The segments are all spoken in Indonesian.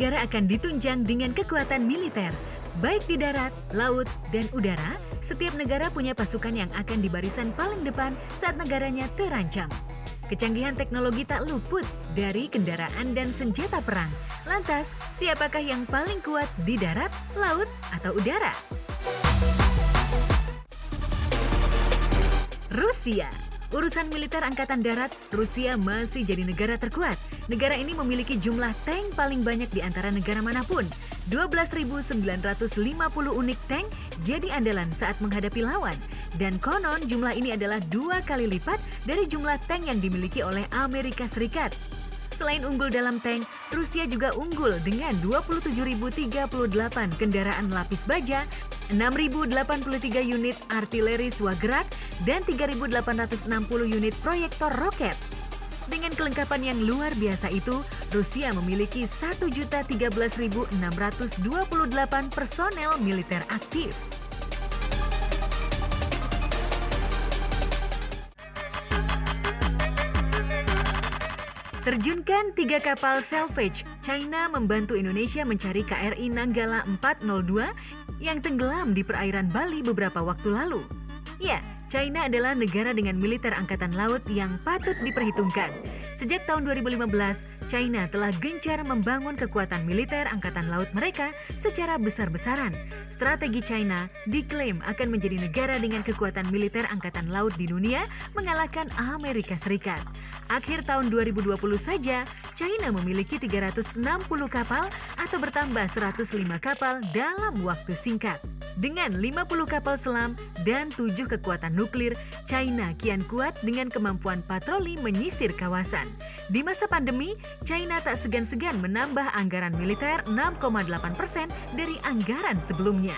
negara akan ditunjang dengan kekuatan militer. Baik di darat, laut, dan udara, setiap negara punya pasukan yang akan di barisan paling depan saat negaranya terancam. Kecanggihan teknologi tak luput dari kendaraan dan senjata perang. Lantas, siapakah yang paling kuat di darat, laut, atau udara? Rusia. Urusan militer angkatan darat, Rusia masih jadi negara terkuat. Negara ini memiliki jumlah tank paling banyak di antara negara manapun. 12.950 unit tank jadi andalan saat menghadapi lawan. Dan konon jumlah ini adalah 2 kali lipat dari jumlah tank yang dimiliki oleh Amerika Serikat. Selain unggul dalam tank, Rusia juga unggul dengan 27.038 kendaraan lapis baja, 6.083 unit artileri swagerak, dan 3.860 unit proyektor roket. Dengan kelengkapan yang luar biasa itu, Rusia memiliki 1.013.628 personel militer aktif. Terjunkan 3 kapal salvage, China membantu Indonesia mencari KRI Nanggala 402 yang tenggelam di perairan Bali beberapa waktu lalu. Ya, China adalah negara dengan militer angkatan laut yang patut diperhitungkan. Sejak tahun 2015, China telah gencar membangun kekuatan militer angkatan laut mereka secara besar-besaran. Strategi China diklaim akan menjadi negara dengan kekuatan militer angkatan laut di dunia mengalahkan Amerika Serikat. Akhir tahun 2020 saja, China memiliki 360 kapal atau bertambah 105 kapal dalam waktu singkat. Dengan 50 kapal selam dan 7 kekuatan nuklir, China kian kuat dengan kemampuan patroli menyisir kawasan. Di masa pandemi, China tak segan-segan menambah anggaran militer 6,8% dari anggaran sebelumnya.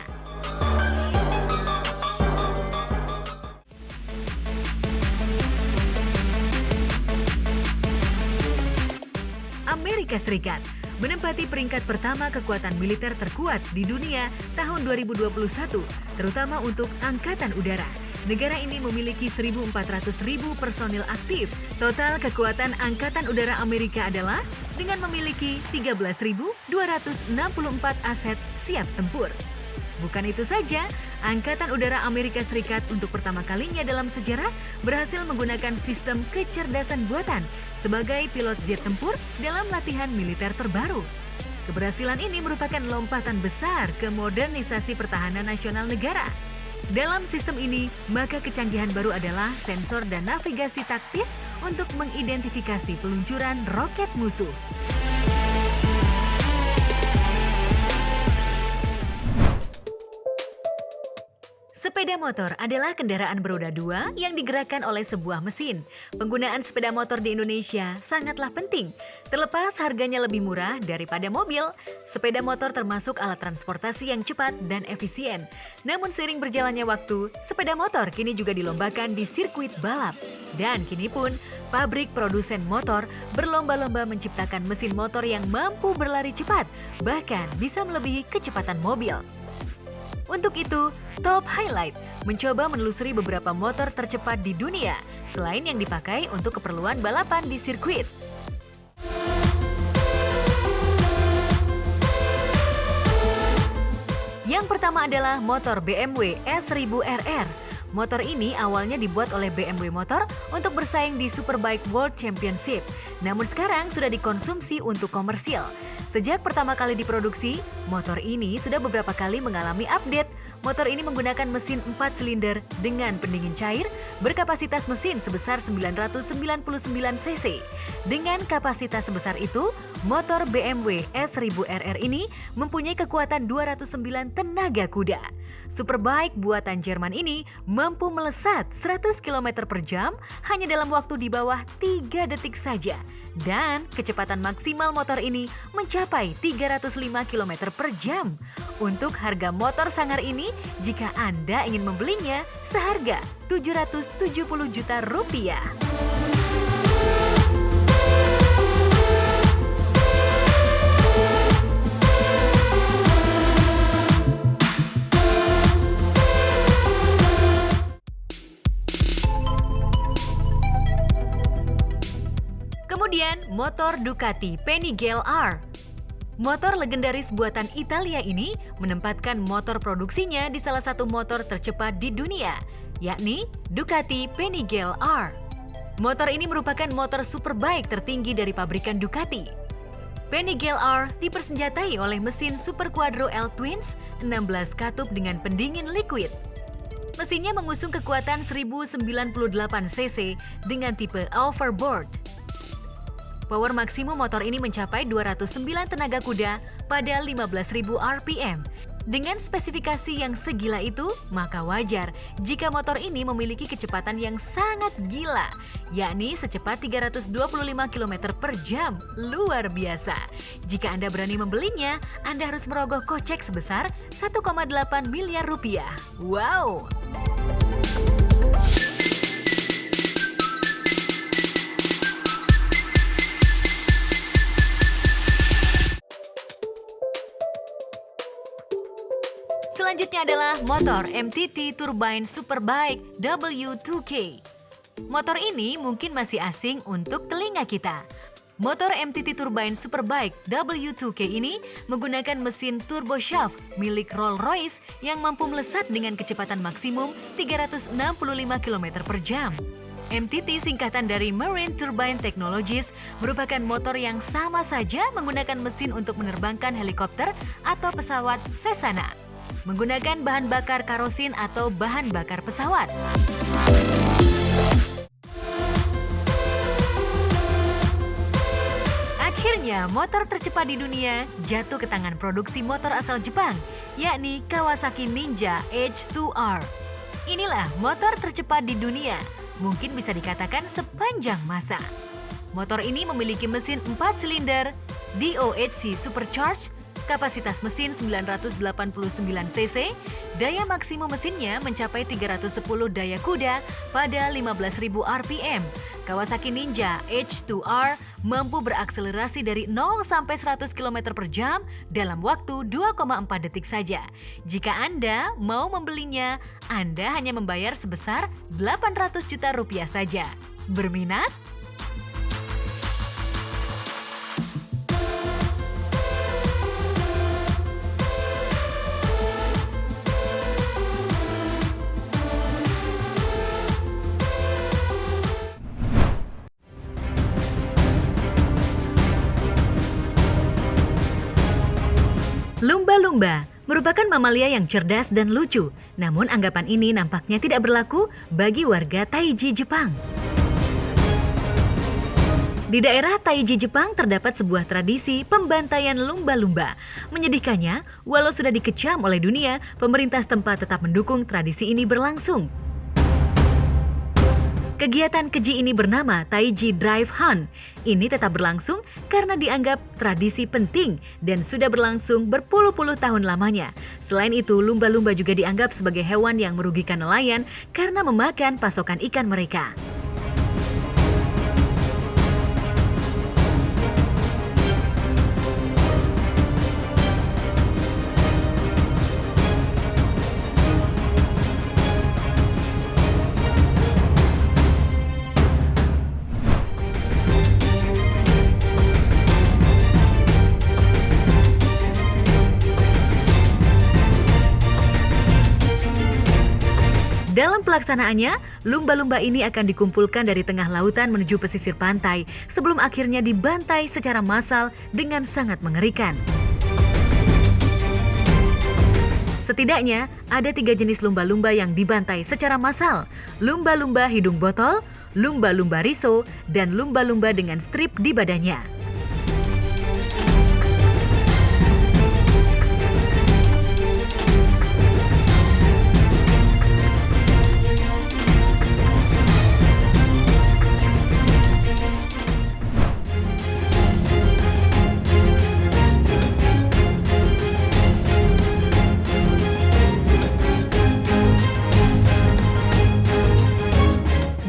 Amerika Serikat menempati peringkat pertama kekuatan militer terkuat di dunia tahun 2021, terutama untuk angkatan udara. Negara ini memiliki 1.400.000 personil aktif. Total kekuatan angkatan udara Amerika adalah dengan memiliki 13.264 aset siap tempur. Bukan itu saja, Angkatan Udara Amerika Serikat untuk pertama kalinya dalam sejarah berhasil menggunakan sistem kecerdasan buatan sebagai pilot jet tempur dalam latihan militer terbaru. Keberhasilan ini merupakan lompatan besar ke modernisasi pertahanan nasional negara. Dalam sistem ini, maka kecanggihan baru adalah sensor dan navigasi taktis untuk mengidentifikasi peluncuran roket musuh. Sepeda motor adalah kendaraan beroda 2 yang digerakkan oleh sebuah mesin. Penggunaan sepeda motor di Indonesia sangatlah penting. Terlepas harganya lebih murah daripada mobil, sepeda motor termasuk alat transportasi yang cepat dan efisien. Namun seiring berjalannya waktu, sepeda motor kini juga dilombakan di sirkuit balap. Dan kini pun, pabrik produsen motor berlomba-lomba menciptakan mesin motor yang mampu berlari cepat, bahkan bisa melebihi kecepatan mobil. Untuk itu, Top Highlight mencoba menelusuri beberapa motor tercepat di dunia selain yang dipakai untuk keperluan balapan di sirkuit. Yang pertama adalah motor BMW S1000RR. Motor ini awalnya dibuat oleh BMW Motor untuk bersaing di Superbike World Championship, namun sekarang sudah dikonsumsi untuk komersil. Sejak pertama kali diproduksi, motor ini sudah beberapa kali mengalami update. Motor ini menggunakan mesin 4 silinder dengan pendingin cair berkapasitas mesin sebesar 999 cc. Dengan kapasitas sebesar itu, motor BMW S1000RR ini mempunyai kekuatan 209 tenaga kuda. Superbike buatan Jerman ini mampu melesat 100 km per jam hanya dalam waktu di bawah 3 detik saja. Dan kecepatan maksimal motor ini mencapai 305 km per jam. Untuk harga motor sangar ini, jika Anda ingin membelinya, seharga 770 juta rupiah. Kemudian, motor Ducati Panigale R. Motor legendaris buatan Italia ini menempatkan motor produksinya di salah satu motor tercepat di dunia, yakni Ducati Panigale R. Motor ini merupakan motor superbike tertinggi dari pabrikan Ducati. Panigale R dipersenjatai oleh mesin Super Quattro L Twins 16 katup dengan pendingin liquid. Mesinnya mengusung kekuatan 1098 cc dengan tipe overboard. Power maksimum motor ini mencapai 209 tenaga kuda pada 15.000 rpm. Dengan spesifikasi yang segila itu, maka wajar jika motor ini memiliki kecepatan yang sangat gila, yakni secepat 325 km per jam. Luar biasa. Jika Anda berani membelinya, Anda harus merogoh kocek sebesar 1,8 miliar rupiah. Wow! Selanjutnya adalah motor MTT Turbine Superbike W2K. Motor ini mungkin masih asing untuk telinga kita. Motor MTT Turbine Superbike W2K ini menggunakan mesin turboshaft milik Rolls-Royce yang mampu melesat dengan kecepatan maksimum 365 km per jam. MTT singkatan dari Marine Turbine Technologies merupakan motor yang sama saja menggunakan mesin untuk menerbangkan helikopter atau pesawat Cessna, menggunakan bahan bakar karosin atau bahan bakar pesawat. Akhirnya, motor tercepat di dunia jatuh ke tangan produksi motor asal Jepang, yakni Kawasaki Ninja H2R. Inilah motor tercepat di dunia, mungkin bisa dikatakan sepanjang masa. Motor ini memiliki mesin 4 silinder DOHC Supercharged, kapasitas mesin 989 cc, daya maksimum mesinnya mencapai 310 daya kuda pada 15.000 rpm. Kawasaki Ninja H2R mampu berakselerasi dari 0 sampai 100 km per jam dalam waktu 2,4 detik saja. Jika Anda mau membelinya, Anda hanya membayar sebesar 800 juta rupiah saja. Berminat? Lumba-lumba merupakan mamalia yang cerdas dan lucu, namun anggapan ini nampaknya tidak berlaku bagi warga Taiji, Jepang. Di daerah Taiji, Jepang terdapat sebuah tradisi pembantaian lumba-lumba. Menyedihkannya, walau sudah dikecam oleh dunia, pemerintah setempat tetap mendukung tradisi ini berlangsung. Kegiatan keji ini bernama Taiji Drive Hunt. Ini tetap berlangsung karena dianggap tradisi penting dan sudah berlangsung berpuluh-puluh tahun lamanya. Selain itu, lumba-lumba juga dianggap sebagai hewan yang merugikan nelayan karena memakan pasokan ikan mereka. Dalam pelaksanaannya, lumba-lumba ini akan dikumpulkan dari tengah lautan menuju pesisir pantai sebelum akhirnya dibantai secara massal dengan sangat mengerikan. Setidaknya ada 3 jenis lumba-lumba yang dibantai secara massal: lumba-lumba hidung botol, lumba-lumba riso, dan lumba-lumba dengan strip di badannya.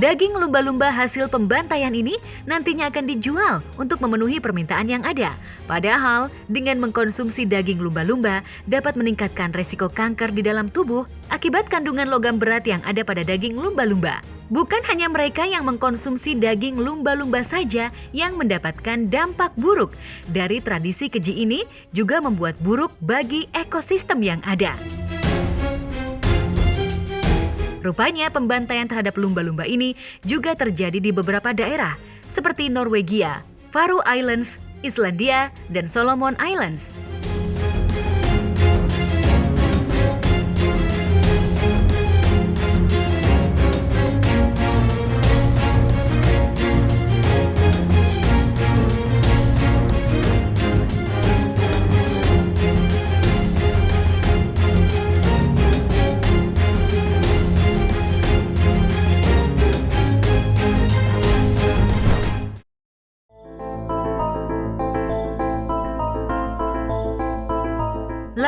Daging lumba-lumba hasil pembantaian ini nantinya akan dijual untuk memenuhi permintaan yang ada. Padahal, dengan mengkonsumsi daging lumba-lumba dapat meningkatkan resiko kanker di dalam tubuh akibat kandungan logam berat yang ada pada daging lumba-lumba. Bukan hanya mereka yang mengkonsumsi daging lumba-lumba saja yang mendapatkan dampak buruk. Dari tradisi keji ini juga membuat buruk bagi ekosistem yang ada. Rupanya pembantaian terhadap lumba-lumba ini juga terjadi di beberapa daerah seperti Norwegia, Faroe Islands, Islandia, dan Solomon Islands.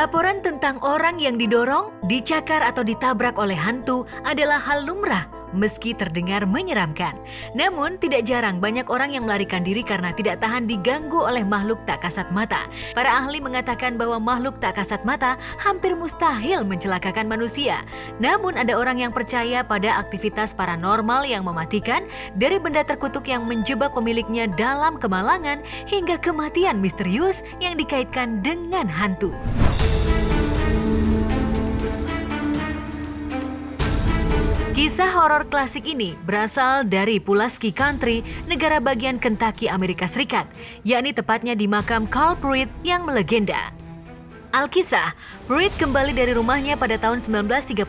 Laporan tentang orang yang didorong, dicakar atau ditabrak oleh hantu adalah hal lumrah meski terdengar menyeramkan. Namun tidak jarang banyak orang yang melarikan diri karena tidak tahan diganggu oleh makhluk tak kasat mata. Para ahli mengatakan bahwa makhluk tak kasat mata hampir mustahil mencelakakan manusia. Namun ada orang yang percaya pada aktivitas paranormal yang mematikan, dari benda terkutuk yang menjebak pemiliknya dalam kemalangan hingga kematian misterius yang dikaitkan dengan hantu. Kisah horor klasik ini berasal dari Pulaski Country, negara bagian Kentucky, Amerika Serikat, yakni tepatnya di makam Carl Pruitt yang melegenda. Alkisah, Pruitt kembali dari rumahnya pada tahun 1938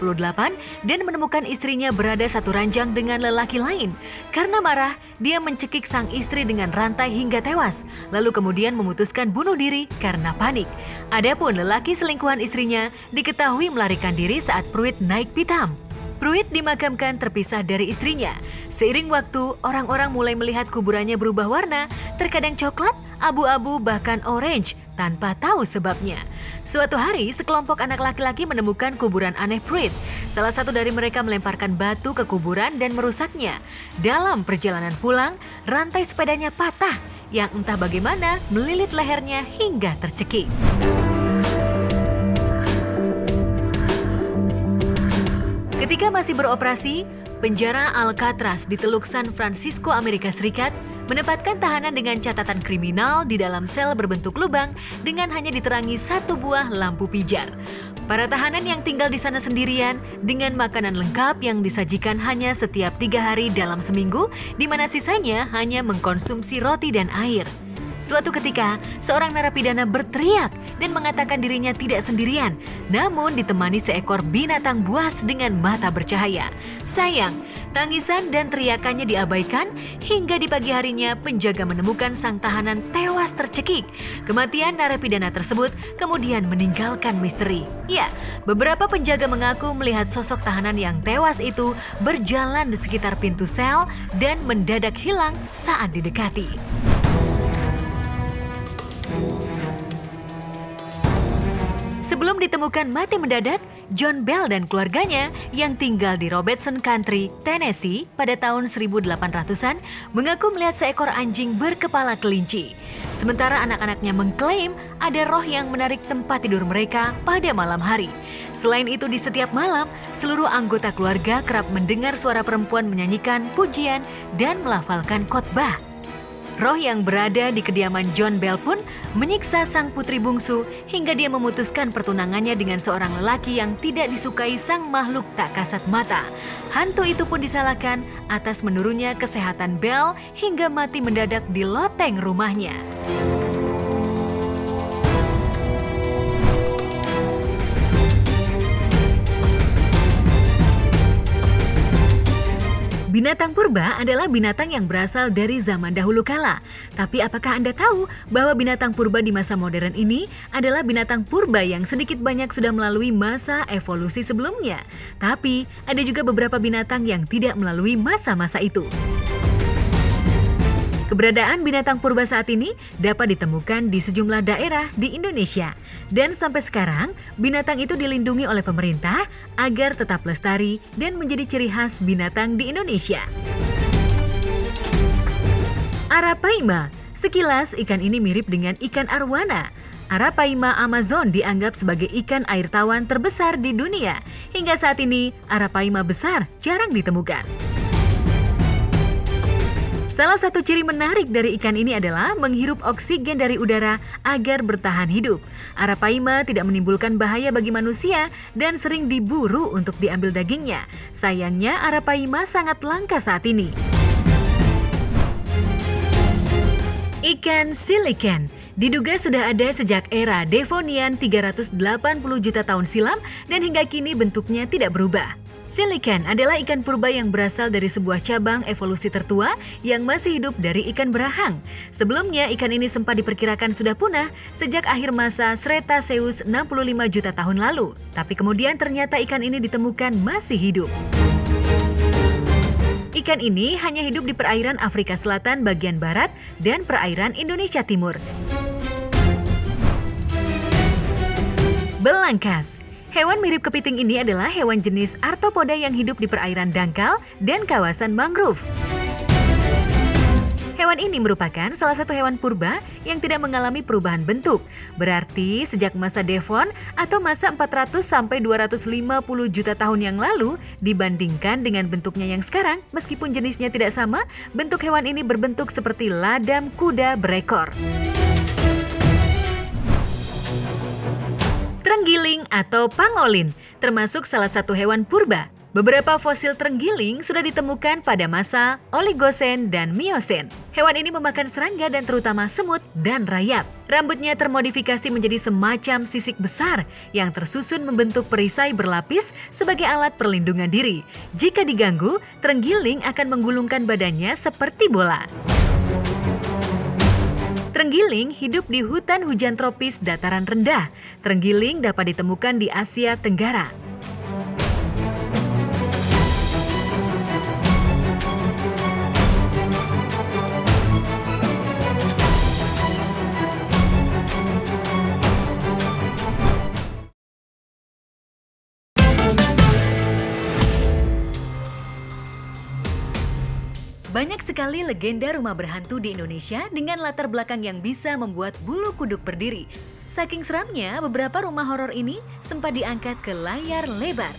dan menemukan istrinya berada satu ranjang dengan lelaki lain. Karena marah, dia mencekik sang istri dengan rantai hingga tewas, lalu kemudian memutuskan bunuh diri karena panik. Adapun lelaki selingkuhan istrinya diketahui melarikan diri saat Pruitt naik pitam. Pruitt dimakamkan terpisah dari istrinya. Seiring waktu, orang-orang mulai melihat kuburannya berubah warna, terkadang coklat, abu-abu, bahkan orange, tanpa tahu sebabnya. Suatu hari, sekelompok anak laki-laki menemukan kuburan aneh Pruitt. Salah satu dari mereka melemparkan batu ke kuburan dan merusaknya. Dalam perjalanan pulang, rantai sepedanya patah, yang entah bagaimana melilit lehernya hingga tercekik. Ketika masih beroperasi, penjara Alcatraz di Teluk San Francisco, Amerika Serikat menempatkan tahanan dengan catatan kriminal di dalam sel berbentuk lubang dengan hanya diterangi satu buah lampu pijar. Para tahanan yang tinggal di sana sendirian dengan makanan lengkap yang disajikan hanya setiap 3 hari dalam seminggu, di mana sisanya hanya mengkonsumsi roti dan air. Suatu ketika, seorang narapidana berteriak dan mengatakan dirinya tidak sendirian, namun ditemani seekor binatang buas dengan mata bercahaya. Sayang, tangisan dan teriakannya diabaikan hingga di pagi harinya penjaga menemukan sang tahanan tewas tercekik. Kematian narapidana tersebut kemudian meninggalkan misteri. Ya, beberapa penjaga mengaku melihat sosok tahanan yang tewas itu berjalan di sekitar pintu sel dan mendadak hilang saat didekati. Sebelum ditemukan mati mendadak, John Bell dan keluarganya yang tinggal di Robertson Country, Tennessee pada tahun 1800-an mengaku melihat seekor anjing berkepala kelinci. Sementara anak-anaknya mengklaim ada roh yang menarik tempat tidur mereka pada malam hari. Selain itu, di setiap malam, seluruh anggota keluarga kerap mendengar suara perempuan menyanyikan pujian dan melafalkan khotbah. Roh yang berada di kediaman John Bell pun menyiksa sang putri bungsu hingga dia memutuskan pertunangannya dengan seorang lelaki yang tidak disukai sang makhluk tak kasat mata. Hantu itu pun disalahkan atas menurunnya kesehatan Bell hingga mati mendadak di loteng rumahnya. Binatang purba adalah binatang yang berasal dari zaman dahulu kala. Tapi apakah Anda tahu bahwa binatang purba di masa modern ini adalah binatang purba yang sedikit banyak sudah melalui masa evolusi sebelumnya? Tapi ada juga beberapa binatang yang tidak melalui masa-masa itu. Keberadaan binatang purba saat ini dapat ditemukan di sejumlah daerah di Indonesia. Dan sampai sekarang, binatang itu dilindungi oleh pemerintah agar tetap lestari dan menjadi ciri khas binatang di Indonesia. Arapaima. Sekilas ikan ini mirip dengan ikan arwana. Arapaima Amazon dianggap sebagai ikan air tawar terbesar di dunia. Hingga saat ini, Arapaima besar jarang ditemukan. Salah satu ciri menarik dari ikan ini adalah menghirup oksigen dari udara agar bertahan hidup. Arapaima tidak menimbulkan bahaya bagi manusia dan sering diburu untuk diambil dagingnya. Sayangnya Arapaima sangat langka saat ini. Ikan silikan diduga sudah ada sejak era Devonian 380 juta tahun silam dan hingga kini bentuknya tidak berubah. Silikan adalah ikan purba yang berasal dari sebuah cabang evolusi tertua yang masih hidup dari ikan berahang. Sebelumnya ikan ini sempat diperkirakan sudah punah sejak akhir masa Cretaceous 65 juta tahun lalu. Tapi kemudian ternyata ikan ini ditemukan masih hidup. Ikan ini hanya hidup di perairan Afrika Selatan bagian barat dan perairan Indonesia Timur. Belangkas. Hewan mirip kepiting ini adalah hewan jenis arthropoda yang hidup di perairan dangkal dan kawasan mangrove. Hewan ini merupakan salah satu hewan purba yang tidak mengalami perubahan bentuk. Berarti sejak masa Devon atau masa 400 sampai 250 juta tahun yang lalu dibandingkan dengan bentuknya yang sekarang, meskipun jenisnya tidak sama, bentuk hewan ini berbentuk seperti ladam kuda berekor. Terenggiling atau pangolin termasuk salah satu hewan purba. Beberapa fosil terenggiling sudah ditemukan pada masa Oligosen dan Miosen. Hewan ini memakan serangga dan terutama semut dan rayap. Rambutnya termodifikasi menjadi semacam sisik besar yang tersusun membentuk perisai berlapis sebagai alat perlindungan diri. Jika diganggu, terenggiling akan menggulungkan badannya seperti bola. Terenggiling hidup di hutan hujan tropis dataran rendah. Terenggiling dapat ditemukan di Asia Tenggara. Banyak sekali legenda rumah berhantu di Indonesia dengan latar belakang yang bisa membuat bulu kuduk berdiri. Saking seramnya, beberapa rumah horor ini sempat diangkat ke layar lebar.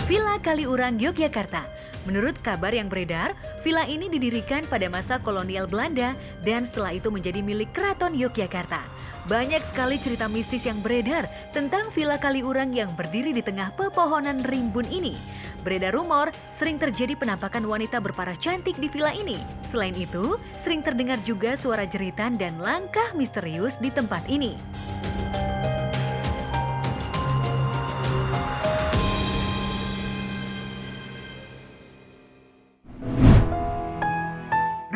Villa Kaliurang, Yogyakarta. Menurut kabar yang beredar, villa ini didirikan pada masa kolonial Belanda dan setelah itu menjadi milik Keraton Yogyakarta. Banyak sekali cerita mistis yang beredar tentang Villa Kaliurang yang berdiri di tengah pepohonan rimbun ini. Beredar rumor, sering terjadi penampakan wanita berparas cantik di villa ini. Selain itu, sering terdengar juga suara jeritan dan langkah misterius di tempat ini.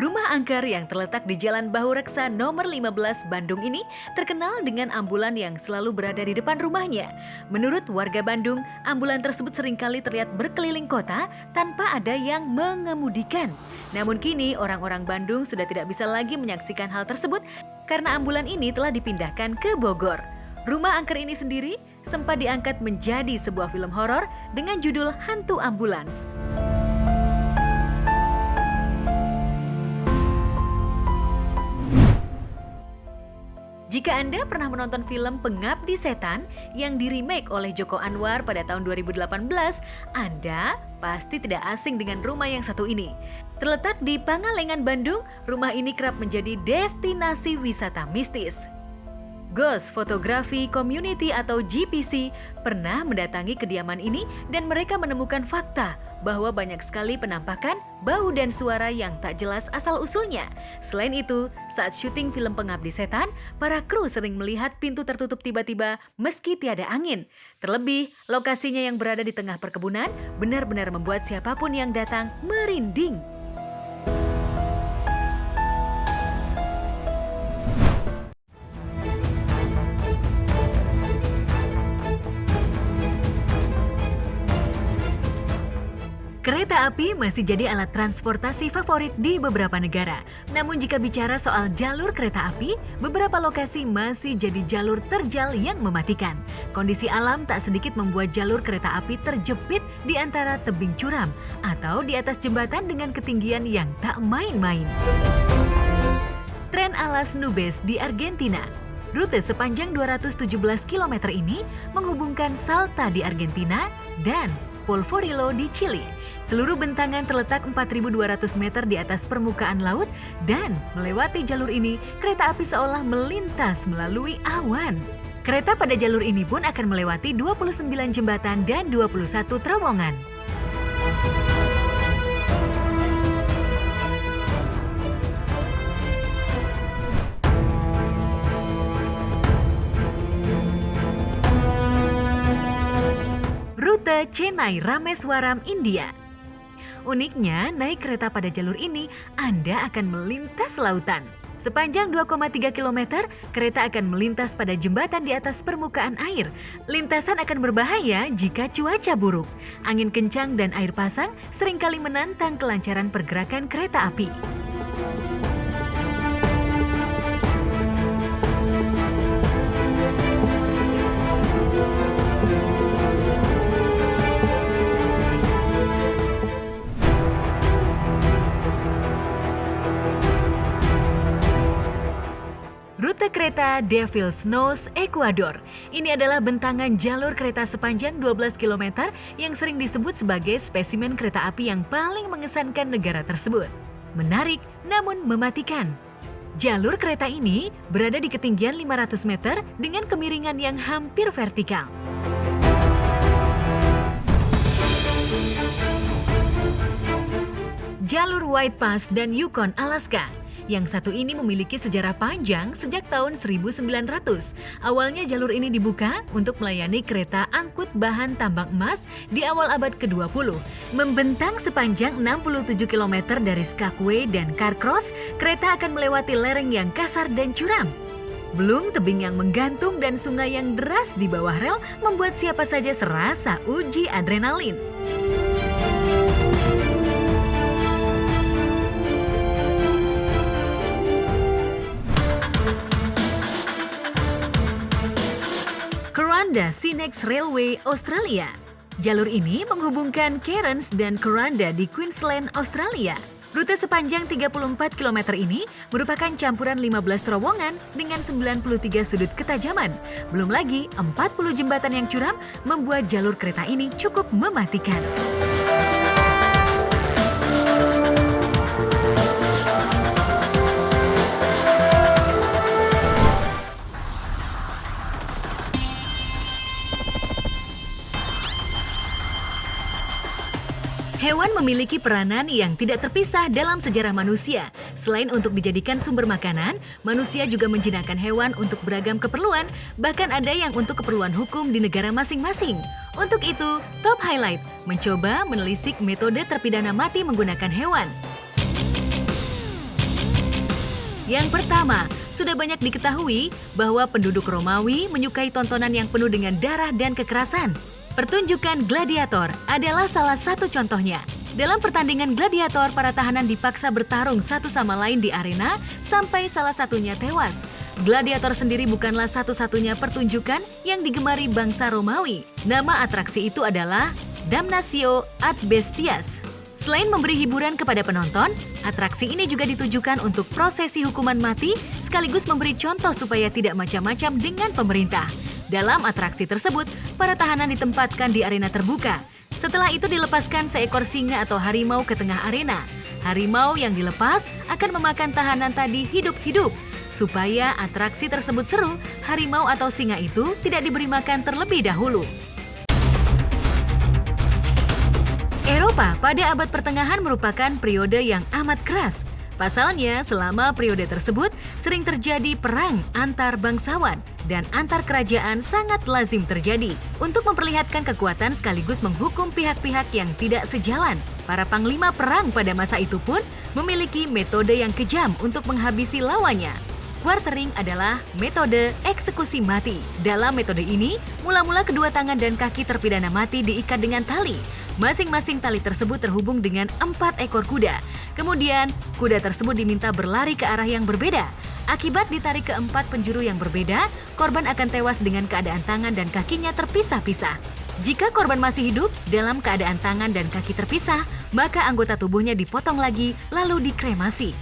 Rumah angker yang terletak di Jalan Bahureksa nomor 15 Bandung ini terkenal dengan ambulan yang selalu berada di depan rumahnya. Menurut warga Bandung, ambulan tersebut seringkali terlihat berkeliling kota tanpa ada yang mengemudikan. Namun kini orang-orang Bandung sudah tidak bisa lagi menyaksikan hal tersebut karena ambulan ini telah dipindahkan ke Bogor. Rumah angker ini sendiri sempat diangkat menjadi sebuah film horor dengan judul Hantu Ambulans. Jika Anda pernah menonton film Pengabdi Setan yang di-remake oleh Joko Anwar pada tahun 2018, Anda pasti tidak asing dengan rumah yang satu ini. Terletak di Pangalengan, Bandung, rumah ini kerap menjadi destinasi wisata mistis. Ghost Photography Community atau GPC pernah mendatangi kediaman ini dan mereka menemukan fakta bahwa banyak sekali penampakan, bau dan suara yang tak jelas asal-usulnya. Selain itu, saat syuting film Pengabdi Setan, para kru sering melihat pintu tertutup tiba-tiba meski tiada angin. Terlebih, lokasinya yang berada di tengah perkebunan benar-benar membuat siapapun yang datang merinding. Kereta api masih jadi alat transportasi favorit di beberapa negara. Namun jika bicara soal jalur kereta api, beberapa lokasi masih jadi jalur terjal yang mematikan. Kondisi alam tak sedikit membuat jalur kereta api terjepit di antara tebing curam atau di atas jembatan dengan ketinggian yang tak main-main. Tren alas Nubes di Argentina. Rute sepanjang 217 km ini menghubungkan Salta di Argentina dan Portorio di Chili. Seluruh bentangan terletak 4.200 meter di atas permukaan laut dan melewati jalur ini, kereta api seolah melintas melalui awan. Kereta pada jalur ini pun akan melewati 29 jembatan dan 21 terowongan. Rute Chennai-Rameswaram, India. Uniknya, naik kereta pada jalur ini, Anda akan melintas lautan. Sepanjang 2,3 km, kereta akan melintas pada jembatan di atas permukaan air. Lintasan akan berbahaya jika cuaca buruk. Angin kencang dan air pasang seringkali menantang kelancaran pergerakan kereta api. Rute kereta Devil's Nose, Ekuador. Ini adalah bentangan jalur kereta sepanjang 12 km yang sering disebut sebagai spesimen kereta api yang paling mengesankan negara tersebut. Menarik namun mematikan. Jalur kereta ini berada di ketinggian 500 meter dengan kemiringan yang hampir vertikal. Jalur White Pass dan Yukon, Alaska. Yang satu ini memiliki sejarah panjang sejak tahun 1900. Awalnya jalur ini dibuka untuk melayani kereta angkut bahan tambang emas di awal abad ke-20. Membentang sepanjang 67 km dari Skagway dan Carcross, kereta akan melewati lereng yang kasar dan curam. Belum tebing yang menggantung dan sungai yang deras di bawah rel membuat siapa saja serasa uji adrenalin. Kuranda Sinex Railway, Australia. Jalur ini menghubungkan Cairns dan Kuranda di Queensland, Australia. Rute sepanjang 34 km ini merupakan campuran 15 terowongan dengan 93 sudut ketajaman. Belum lagi 40 jembatan yang curam membuat jalur kereta ini cukup mematikan. Hewan memiliki peranan yang tidak terpisah dalam sejarah manusia. Selain untuk dijadikan sumber makanan, manusia juga menjinakkan hewan untuk beragam keperluan, bahkan ada yang untuk keperluan hukum di negara masing-masing. Untuk itu, Top Highlight mencoba menelisik metode terpidana mati menggunakan hewan. Yang pertama, sudah banyak diketahui bahwa penduduk Romawi menyukai tontonan yang penuh dengan darah dan kekerasan. Pertunjukan gladiator adalah salah satu contohnya. Dalam pertandingan gladiator, para tahanan dipaksa bertarung satu sama lain di arena sampai salah satunya tewas. Gladiator sendiri bukanlah satu-satunya pertunjukan yang digemari bangsa Romawi. Nama atraksi itu adalah Damnatio ad Bestias. Selain memberi hiburan kepada penonton, atraksi ini juga ditujukan untuk prosesi hukuman mati sekaligus memberi contoh supaya tidak macam-macam dengan pemerintah. Dalam atraksi tersebut, para tahanan ditempatkan di arena terbuka. Setelah itu dilepaskan seekor singa atau harimau ke tengah arena. Harimau yang dilepas akan memakan tahanan tadi hidup-hidup. Supaya atraksi tersebut seru, harimau atau singa itu tidak diberi makan terlebih dahulu. Eropa pada abad pertengahan merupakan periode yang amat keras. Pasalnya, selama periode tersebut sering terjadi perang antar bangsawan dan antar kerajaan sangat lazim terjadi. Untuk memperlihatkan kekuatan sekaligus menghukum pihak-pihak yang tidak sejalan, para panglima perang pada masa itu pun memiliki metode yang kejam untuk menghabisi lawannya. Quartering adalah metode eksekusi mati. Dalam metode ini, mula-mula kedua tangan dan kaki terpidana mati diikat dengan tali. Masing-masing tali tersebut terhubung dengan 4 ekor kuda. Kemudian, kuda tersebut diminta berlari ke arah yang berbeda. Akibat ditarik ke 4 penjuru yang berbeda, korban akan tewas dengan keadaan tangan dan kakinya terpisah-pisah. Jika korban masih hidup dalam keadaan tangan dan kaki terpisah, maka anggota tubuhnya dipotong lagi lalu dikremasi.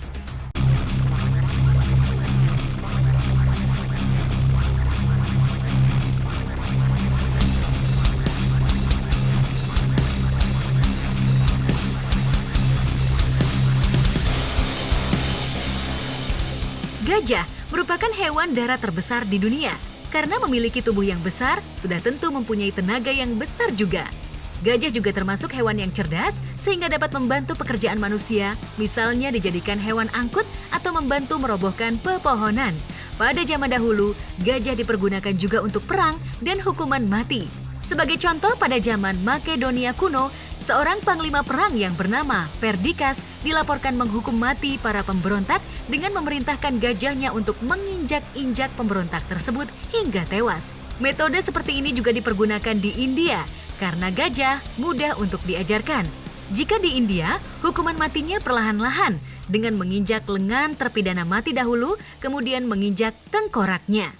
Gajah merupakan hewan darat terbesar di dunia. Karena memiliki tubuh yang besar, sudah tentu mempunyai tenaga yang besar juga. Gajah juga termasuk hewan yang cerdas sehingga dapat membantu pekerjaan manusia, misalnya dijadikan hewan angkut atau membantu merobohkan pepohonan. Pada zaman dahulu, gajah dipergunakan juga untuk perang dan hukuman mati. Sebagai contoh, pada zaman Makedonia kuno, seorang panglima perang yang bernama Perdikas dilaporkan menghukum mati para pemberontak dengan memerintahkan gajahnya untuk menginjak-injak pemberontak tersebut hingga tewas. Metode seperti ini juga dipergunakan di India karena gajah mudah untuk diajarkan. Jika di India, hukuman matinya perlahan-lahan dengan menginjak lengan terpidana mati dahulu, kemudian menginjak tengkoraknya.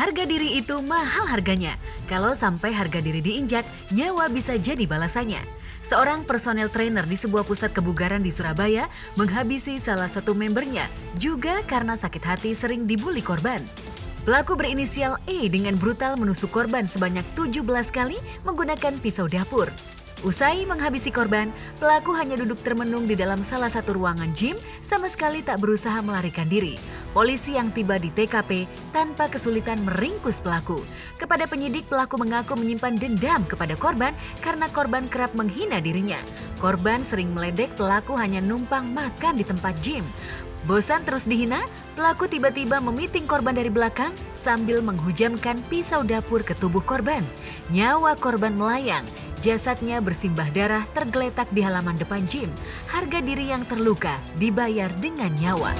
Harga diri itu mahal harganya. Kalau sampai harga diri diinjak, nyawa bisa jadi balasannya. Seorang personel trainer di sebuah pusat kebugaran di Surabaya menghabisi salah satu membernya juga karena sakit hati sering dibully korban. Pelaku berinisial E dengan brutal menusuk korban sebanyak 17 kali menggunakan pisau dapur. Usai menghabisi korban, pelaku hanya duduk termenung di dalam salah satu ruangan gym, sama sekali tak berusaha melarikan diri. Polisi yang tiba di TKP tanpa kesulitan meringkus pelaku. Kepada penyidik, pelaku mengaku menyimpan dendam kepada korban karena korban kerap menghina dirinya. Korban sering meledek pelaku hanya numpang makan di tempat gym. Bosan terus dihina, pelaku tiba-tiba memiting korban dari belakang sambil menghujamkan pisau dapur ke tubuh korban. Nyawa korban melayang. Jasadnya bersimbah darah tergeletak di halaman depan gym. Harga diri yang terluka dibayar dengan nyawa.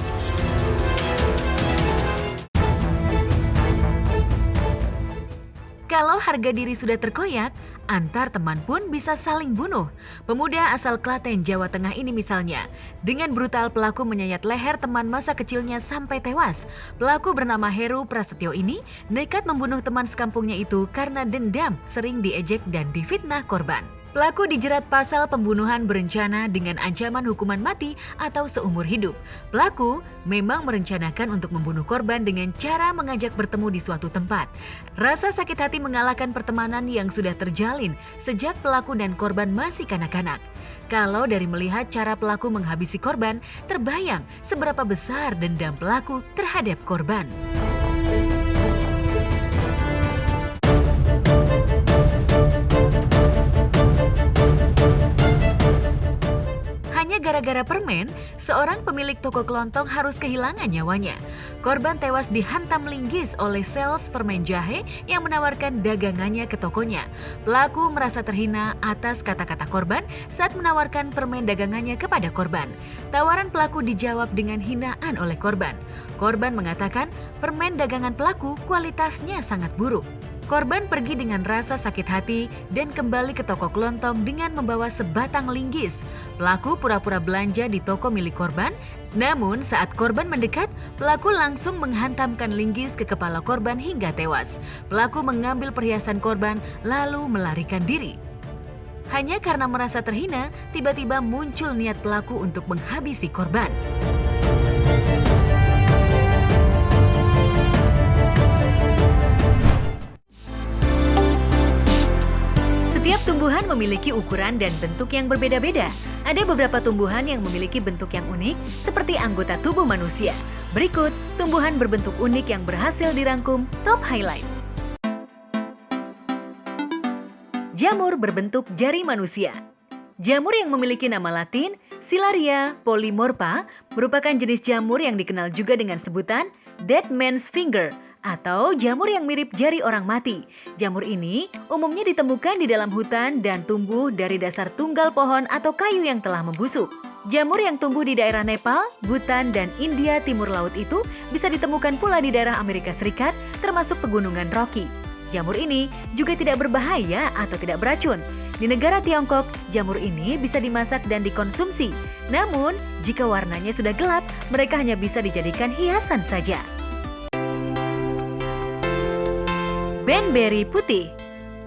Kalau harga diri sudah terkoyak, antar teman pun bisa saling bunuh. Pemuda asal Klaten, Jawa Tengah ini misalnya, dengan brutal pelaku menyayat leher teman masa kecilnya sampai tewas. Pelaku bernama Heru Prasetyo ini nekat membunuh teman sekampungnya itu karena dendam sering diejek dan difitnah korban. Pelaku dijerat pasal pembunuhan berencana dengan ancaman hukuman mati atau seumur hidup. Pelaku memang merencanakan untuk membunuh korban dengan cara mengajak bertemu di suatu tempat. Rasa sakit hati mengalahkan pertemanan yang sudah terjalin sejak pelaku dan korban masih kanak-kanak. Kalau dari melihat cara pelaku menghabisi korban, terbayang seberapa besar dendam pelaku terhadap korban. Hanya gara-gara permen, seorang pemilik toko kelontong harus kehilangan nyawanya. Korban tewas dihantam linggis oleh sales permen jahe yang menawarkan dagangannya ke tokonya. Pelaku merasa terhina atas kata-kata korban saat menawarkan permen dagangannya kepada korban. Tawaran pelaku dijawab dengan hinaan oleh korban. Korban mengatakan permen dagangan pelaku kualitasnya sangat buruk. Korban pergi dengan rasa sakit hati dan kembali ke toko kelontong dengan membawa sebatang linggis. Pelaku pura-pura belanja di toko milik korban, namun saat korban mendekat, pelaku langsung menghantamkan linggis ke kepala korban hingga tewas. Pelaku mengambil perhiasan korban lalu melarikan diri. Hanya karena merasa terhina, tiba-tiba muncul niat pelaku untuk menghabisi korban. Setiap tumbuhan memiliki ukuran dan bentuk yang berbeda-beda. Ada beberapa tumbuhan yang memiliki bentuk yang unik, seperti anggota tubuh manusia. Berikut tumbuhan berbentuk unik yang berhasil dirangkum top highlight. Jamur berbentuk jari manusia. Jamur yang memiliki nama latin Silaria polymorpha merupakan jenis jamur yang dikenal juga dengan sebutan dead man's finger atau jamur yang mirip jari orang mati. Jamur ini umumnya ditemukan di dalam hutan dan tumbuh dari dasar tunggal pohon atau kayu yang telah membusuk. Jamur yang tumbuh di daerah Nepal, Bhutan, dan India Timur Laut itu bisa ditemukan pula di daerah Amerika Serikat, termasuk pegunungan Rocky. Jamur ini juga tidak berbahaya atau tidak beracun. Di negara Tiongkok, jamur ini bisa dimasak dan dikonsumsi. Namun, jika warnanya sudah gelap, mereka hanya bisa dijadikan hiasan saja. Banberry putih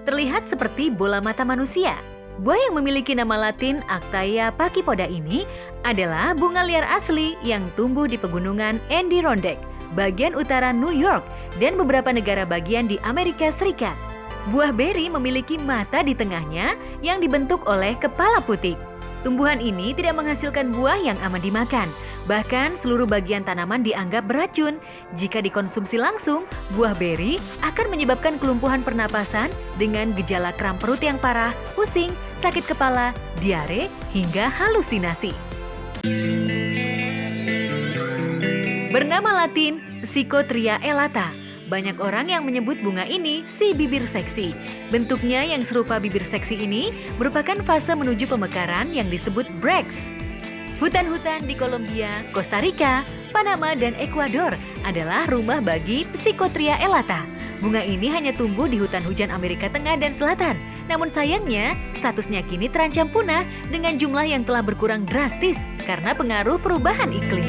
terlihat seperti bola mata manusia. Buah yang memiliki nama latin Actaea pachypoda ini adalah bunga liar asli yang tumbuh di pegunungan Adirondack, bagian utara New York, dan beberapa negara bagian di Amerika Serikat. Buah beri memiliki mata di tengahnya yang dibentuk oleh kepala putik. Tumbuhan ini tidak menghasilkan buah yang aman dimakan. Bahkan seluruh bagian tanaman dianggap beracun. Jika dikonsumsi langsung, buah beri akan menyebabkan kelumpuhan pernapasan dengan gejala kram perut yang parah, pusing, sakit kepala, diare, hingga halusinasi. Bernama latin Psychotria elata. Banyak orang yang menyebut bunga ini si bibir seksi. Bentuknya yang serupa bibir seksi ini merupakan fase menuju pemekaran yang disebut breaks. Hutan-hutan di Kolombia, Costa Rica, Panama, dan Ekuador adalah rumah bagi Psychotria elata. Bunga ini hanya tumbuh di hutan hujan Amerika Tengah dan Selatan. Namun sayangnya, statusnya kini terancam punah dengan jumlah yang telah berkurang drastis karena pengaruh perubahan iklim.